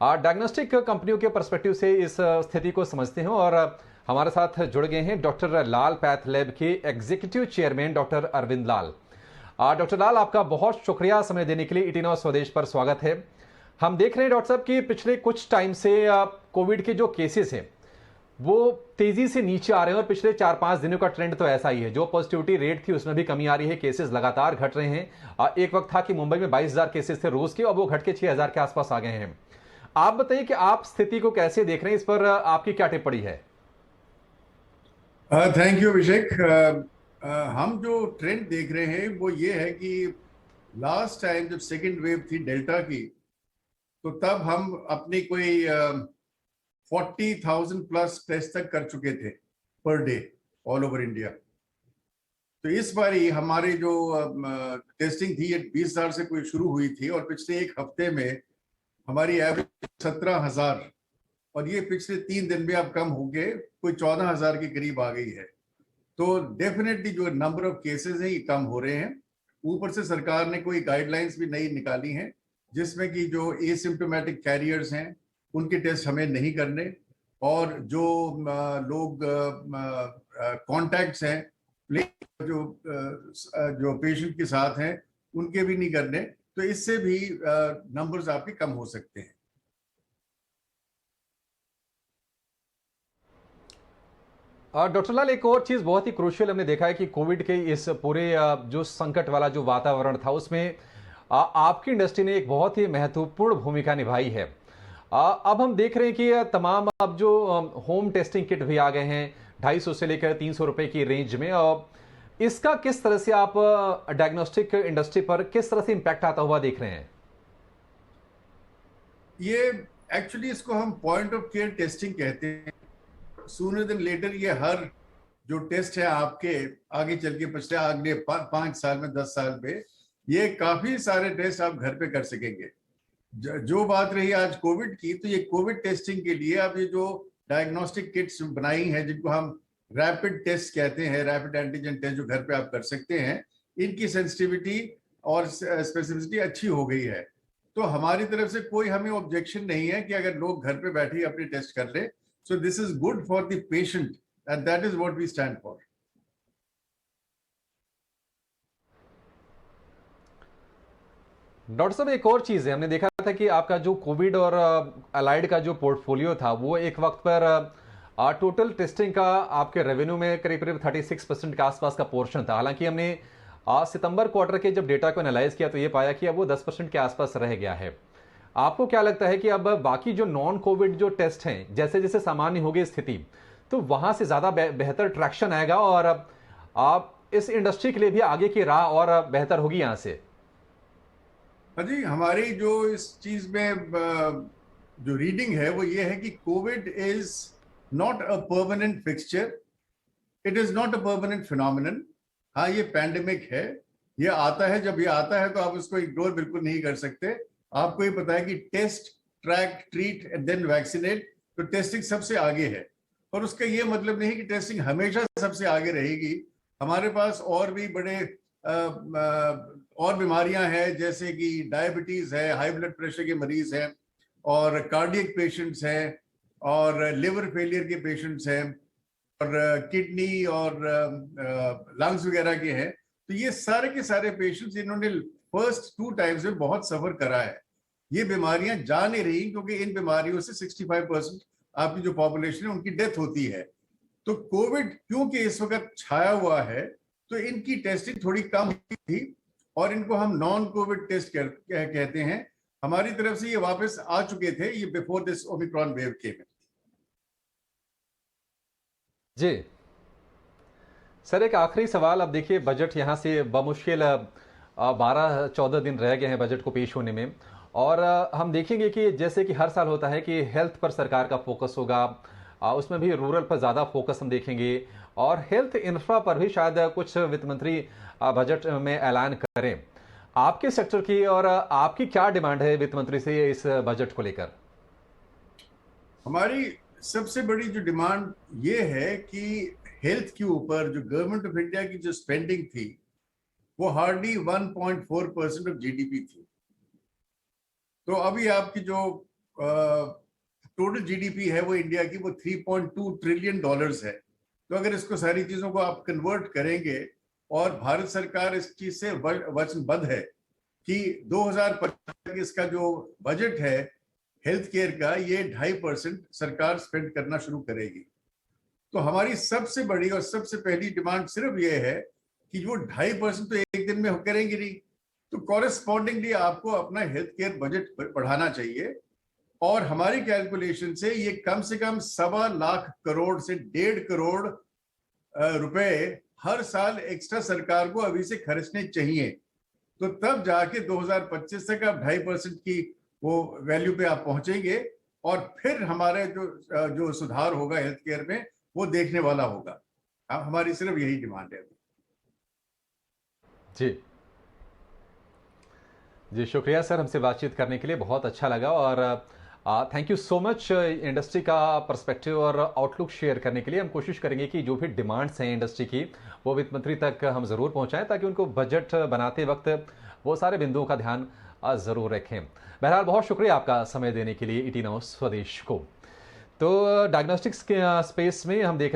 Diagnostic कंपनियों के perspective से इस स्थिति को समझते हैं और हमारे साथ जुड़ गए हैं डॉक्टर लाल पैथ लैब के एग्जीक्यूटिव चेयरमैन डॉक्टर अरविंद लाल। डॉक्टर लाल, आपका बहुत शुक्रिया समय देने के लिए। 18 स्वदेश पर स्वागत है। हम देख रहे हैं डॉक्टर साहब कि पिछले कुछ टाइम से कोविड के जो केसेस हैं वो तेजी से नीचे आ रहे हैं और पिछले 4-5 दिनों का ट्रेंड तो ऐसा ही है। जो पॉजिटिविटी रेट थी उसमें भी कमी आ रही है, केसेस लगातार घट रहे हैं। एक वक्त था कि मुंबई में 22,000 केसेस थे रोज के, अब वो घट के 6,000 के आसपास आ गए हैं। आप बताइए कि आप स्थिति को कैसे देख रहे हैं, इस पर आपकी क्या टिप्पणी है? थैंक यू अभिषेक। हम जो ट्रेंड देख रहे हैं वो ये है कि लास्ट टाइम जब सेकेंड वेव थी डेल्टा की, तो तब हम अपनी कोई 40,000 प्लस टेस्ट तक कर चुके थे per day all over India. तो इस बार ही हमारी जो टेस्टिंग थी ये 20,000 से कोई शुरू हुई थी और पिछले एक हफ्ते में हमारी एवरेज 17,000 और ये पिछले 3 दिन में अब कम होके कोई 14,000 के करीब आ गई है। तो डेफिनेटली जो नंबर ऑफ केसेस हैं ये कम हो रहे हैं। ऊपर से सरकार ने कोई गाइडलाइंस भी नई निकाली हैं जिसमें कि जो एसिम्प्टोमेटिक कैरियर्स हैं उनके टेस्ट हमें नहीं करने, और जो लोग कॉन्टैक्ट्स हैं जो पेशेंट के साथ हैं उनके भी नहीं करने। तो इससे भी नंबर्स आपके कम हो सकते हैं। डॉक्टर लाल, एक और चीज बहुत ही क्रूशियल हमने देखा है कि कोविड के इस पूरे जो संकट वाला जो वातावरण था उसमें आपकी इंडस्ट्री ने एक बहुत ही महत्वपूर्ण भूमिका निभाई है। अब हम देख रहे हैं कि तमाम अब जो होम टेस्टिंग किट भी आ गए हैं 250 से लेकर 300 रुपए की रेंज में। इसका किस तरह से आप डायग्नोस्टिक इंडस्ट्री पर किस तरह से इंपैक्ट आता हुआ देख रहे हैं? ये एक्चुअली इसको हम पॉइंट ऑफ केयर टेस्टिंग कहते हैं। सूनर देन लेटर ये हर जो टेस्ट है आपके आगे चल के पिछले अगले 5 साल में 10 साल पे ये काफी सारे टेस्ट आप घर पे कर सकेंगे। जो बात रही आज कोविड की, तो ये कोविड टेस्टिंग के लिए अब ये जो डायग्नोस्टिक किट्स बनाई हैं जिनको हम रैपिड टेस्ट कहते हैं, रैपिड एंटीजन टेस्ट जो घर पे आप कर सकते हैं, इनकी सेंसिटिविटी और स्पेसिफिसिटी अच्छी हो गई है। तो हमारी तरफ से कोई हमें ऑब्जेक्शन नहीं है कि अगर लोग घर पे बैठे अपने टेस्ट कर ले। So this is good for the patient and that is what we stand for. Doctor साहब, एक और चीज है, हमने देखा था कि आपका जो कोविड और अलाइड का जो पोर्टफोलियो था वो एक वक्त पर टोटल टेस्टिंग का आपके रेवेन्यू में करीब करीब 36% के आसपास का पोर्शन था। हालांकि हमने सितंबर क्वार्टर के जब डेटा को एनालाइज किया तो ये पाया कि अब वो 10% के आसपास रह गया है। आपको क्या लगता है कि अब बाकी जो नॉन कोविड जो टेस्ट हैं जैसे जैसे सामान्य होगी स्थिति तो वहां से ज्यादा बेहतर ट्रैक्शन आएगा और आप इस इंडस्ट्री के लिए भी आगे की राह और बेहतर होगी यहां से? जी, हमारी जो इस चीज में जो रीडिंग है वो ये है कि Covid is not a permanent fixture, it is not a permanent phenomenon. हाँ, ये पैंडेमिक है, ये आता है, जब ये आता है तो आप उसको इग्नोर बिल्कुल नहीं कर सकते। आपको ये पता है कि test, track, treat and then vaccinate, तो टेस्टिंग सबसे आगे है। और उसका ये मतलब नहीं कि टेस्टिंग हमेशा सबसे आगे रहेगी। हमारे पास और भी बड़े और बीमारियां हैं जैसे कि डायबिटीज है, हाई ब्लड प्रेशर के मरीज हैं, और कार्डियक पेशेंट्स हैं, और लिवर फेलियर के पेशेंट्स हैं, और किडनी और लंग्स वगैरह के हैं। तो ये सारे के सारे पेशेंट्स इन्होंने फर्स्ट 2 टाइम्स में बहुत सफर करा है। ये बीमारियां जा नहीं रही क्योंकि इन बीमारियों से 65% आपकी जो पॉपुलेशन है उनकी डेथ होती है। तो कोविड क्योंकि इस वक्त छाया हुआ है तो इनकी टेस्टिंग थोड़ी कम हुई थी और इनको हम नॉन कोविड टेस्ट कहते हैं। हमारी तरफ से ये वापस आ चुके थे, ये before this omicron wave came. जी सर, एक आखिरी सवाल। अब देखिए बजट यहाँ से बमुश्किल 12-14 दिन रह गए हैं बजट को पेश होने में, और हम देखेंगे कि जैसे कि हर साल होता है कि हेल्थ पर सरकार का फोकस होगा, उसमें भी रूरल पर ज़्यादा फोकस हम देखेंगे, और हेल्थ इंफ्रा पर भी शायद कुछ वित्त मंत्री बजट में ऐलान करें। आपके सेक्टर की और आपकी क्या डिमांड है वित्त मंत्री से इस बजट को लेकर? हमारी सबसे बड़ी जो डिमांड ये है कि हेल्थ के ऊपर जो गवर्नमेंट ऑफ इंडिया की जो स्पेंडिंग थी वो हार्डली 1.4% ऑफ जीडीपी थी। तो अभी आपकी जो टोटल जीडीपी है वो इंडिया की, वो 3.2 ट्रिलियन डॉलर्स है। तो अगर इसको सारी चीजों को आप कन्वर्ट करेंगे, और भारत सरकार इस चीज से वचनबद्ध है कि 2025 तक इसका जो बजट है हेल्थ केयर का, ये 2.5% सरकार स्पेंड करना शुरू करेगी। तो हमारी सबसे बड़ी और सबसे पहली डिमांड सिर्फ ये है कि वो 2.5% तो एक दिन में करेंगे नहीं, तो कॉरेस्पॉन्डिंगली आपको अपना हेल्थ केयर बजट बढ़ाना चाहिए। और हमारी कैलकुलेशन से कम 1.25 करोड़ से 1.5 करोड़ रुपए हर साल एक्स्ट्रा सरकार को अभी से खर्चने चाहिए। तो तब जाके 2025 तक आप 2.5% की वो वैल्यू पे आप पहुंचेंगे, और फिर हमारे जो सुधार होगा हेल्थ केयर में वो देखने वाला होगा। हमारी सिर्फ यही डिमांड है। जी जी, शुक्रिया सर, हमसे बातचीत करने के लिए बहुत अच्छा लगा। और thank you so much industry का पर्सपेक्टिव और आउटलुक शेयर करने के लिए। हम कोशिश करेंगे कि जो भी डिमांड्स हैं इंडस्ट्री की वो वित्त मंत्री तक हम ज़रूर पहुंचाएं, ताकि उनको बजट बनाते वक्त वो सारे बिंदुओं का ध्यान ज़रूर रखें। बहरहाल बहुत शुक्रिया आपका समय देने के लिए ET Now स्वदेश को। तो डायग्नोस्टिक्स के स्पेस में हम देख